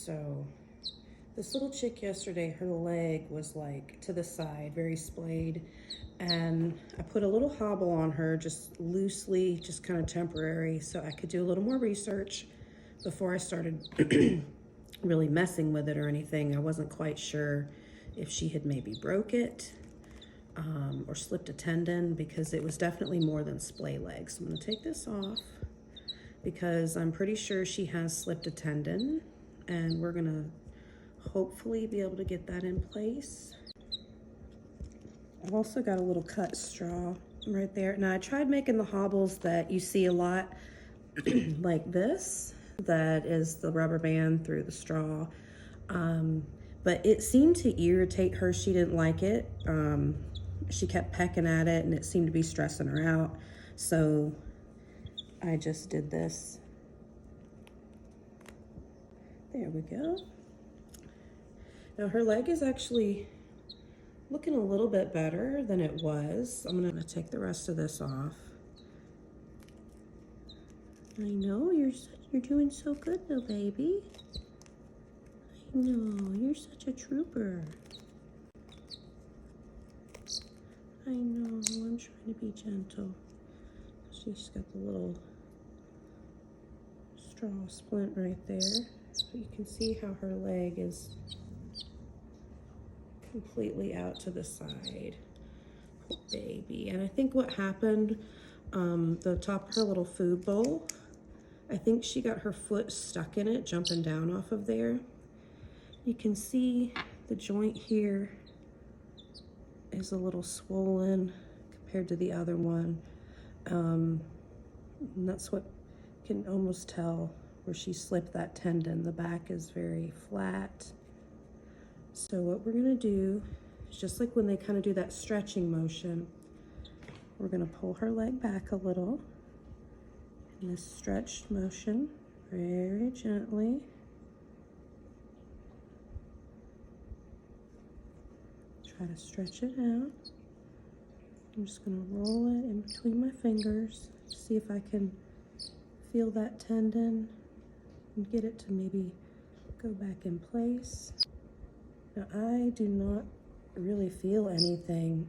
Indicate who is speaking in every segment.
Speaker 1: So this little chick yesterday, her leg was like to the side, very splayed. And I put a little hobble on her, just loosely, just kind of temporary, so I could do a little more research before I started really messing with it or anything. I wasn't quite sure if she had maybe broke it or slipped a tendon, because it was definitely more than splay legs. So I'm gonna take this off because I'm pretty sure she has slipped a tendon, and we're gonna hopefully be able to get that in place. I've also got a little cut straw right there. Now I tried making the hobbles that you see a lot like this, that is the rubber band through the straw. But it seemed to irritate her. She didn't like it. She kept pecking at it and it seemed to be stressing her out. So I just did this. There we go. Now her leg is actually looking a little bit better than it was. I'm gonna take the rest of this off. I know, you're doing so good though, baby. I know, you're such a trooper. I know, I'm trying to be gentle. She's got the little straw splint right there. But you can see how her leg is completely out to the side. Poor baby. And I think what happened, the top of her little food bowl, I think she got her foot stuck in it, jumping down off of there. You can see the joint here is a little swollen compared to the other one. And that's what can almost tell where she slipped that tendon. The back is very flat. So what we're gonna do is, just like when they kind of do that stretching motion, we're gonna pull her leg back a little in this stretched motion, very gently. Try to stretch it out. I'm just gonna roll it in between my fingers, see if I can feel that tendon and get it to maybe go back in place. Now I do not really feel anything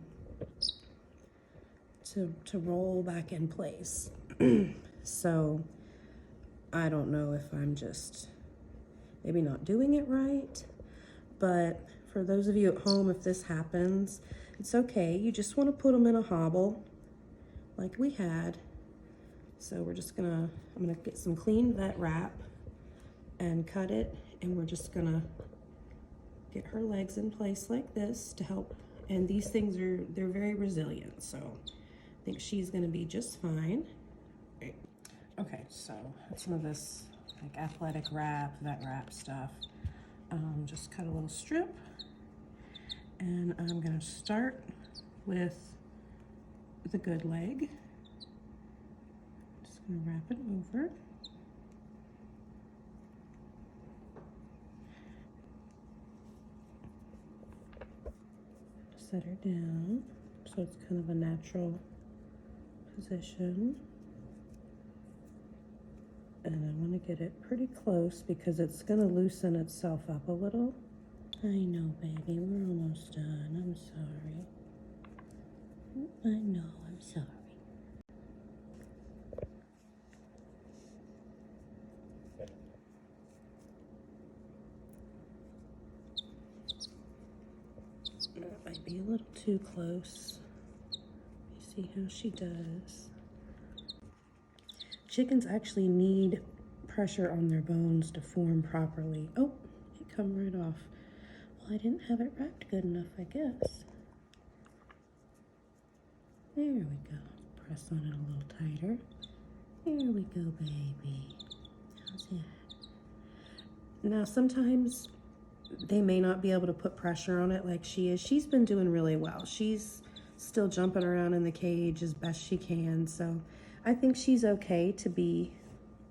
Speaker 1: to roll back in place. So I don't know if I'm just maybe not doing it right, but for those of you at home, if this happens, it's okay. You just want to put them in a hobble like we had. So we're just I'm gonna get some clean vet wrap and cut it, and we're just gonna get her legs in place like this to help. And these things they're very resilient, so I think she's gonna be just fine. Okay, so some of this like athletic wrap, vet wrap stuff. Just cut a little strip, and I'm gonna start with the good leg. Just gonna wrap it over. Set her down so it's kind of a natural position. And I want to get it pretty close because it's going to loosen itself up a little. I know, baby, we're almost done. I'm sorry. I know, I'm sorry. That might be a little too close. You see how she does. Chickens actually need pressure on their bones to form properly. Oh, it come right off. Well, I didn't have it wrapped good enough, I guess. There we go. Press on it a little tighter. There we go, baby. How's that? Now, sometimes they may not be able to put pressure on it like she is. She's been doing really well. She's still jumping around in the cage as best she can, so I think she's okay to be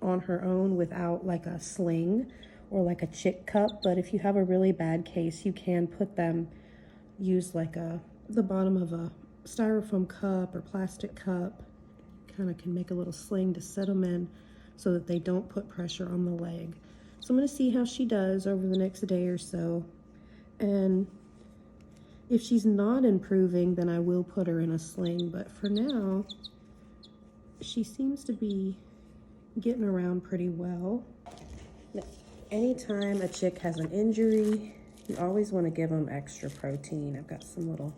Speaker 1: on her own without like a sling or like a chick cup. But if you have a really bad case, you can put them, use like the bottom of a styrofoam cup or plastic cup. Kind of can make a little sling to set them in so that they don't put pressure on the leg. So I'm gonna see how she does over the next day or so. And if she's not improving, then I will put her in a sling. But for now, she seems to be getting around pretty well. Anytime a chick has an injury, you always want to give them extra protein. I've got some little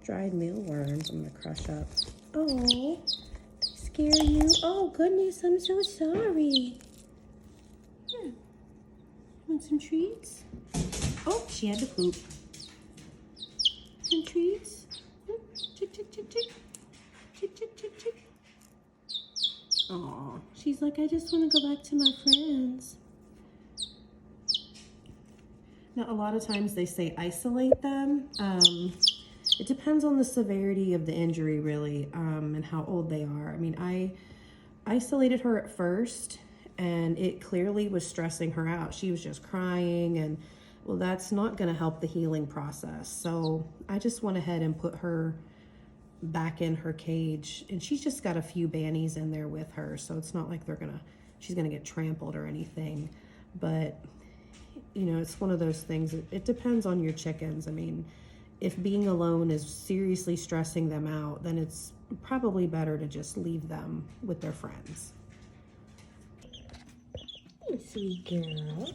Speaker 1: dried mealworms I'm gonna crush up. Oh, did I scare you? Oh goodness, I'm so sorry. Yeah. Want some treats? Oh, she had to poop. Some treats? Chick, chick, chick, chick. Chick, chick, chick, chick. Aw, she's like, I just want to go back to my friends. Now, a lot of times they say isolate them. It depends on the severity of the injury, really, and how old they are. I mean, I isolated her at first, and it clearly was stressing her out. She was just crying, and well, that's not going to help the healing process. So I just went ahead and put her back in her cage, and she's just got a few bannies in there with her, so it's not like she's gonna get trampled or anything. But you know, it's one of those things. It depends on your chickens. I mean, if being alone is seriously stressing them out, then it's probably better to just leave them with their friends. Hey, sweet girl.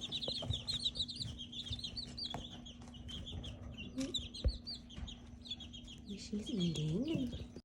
Speaker 1: She's eating.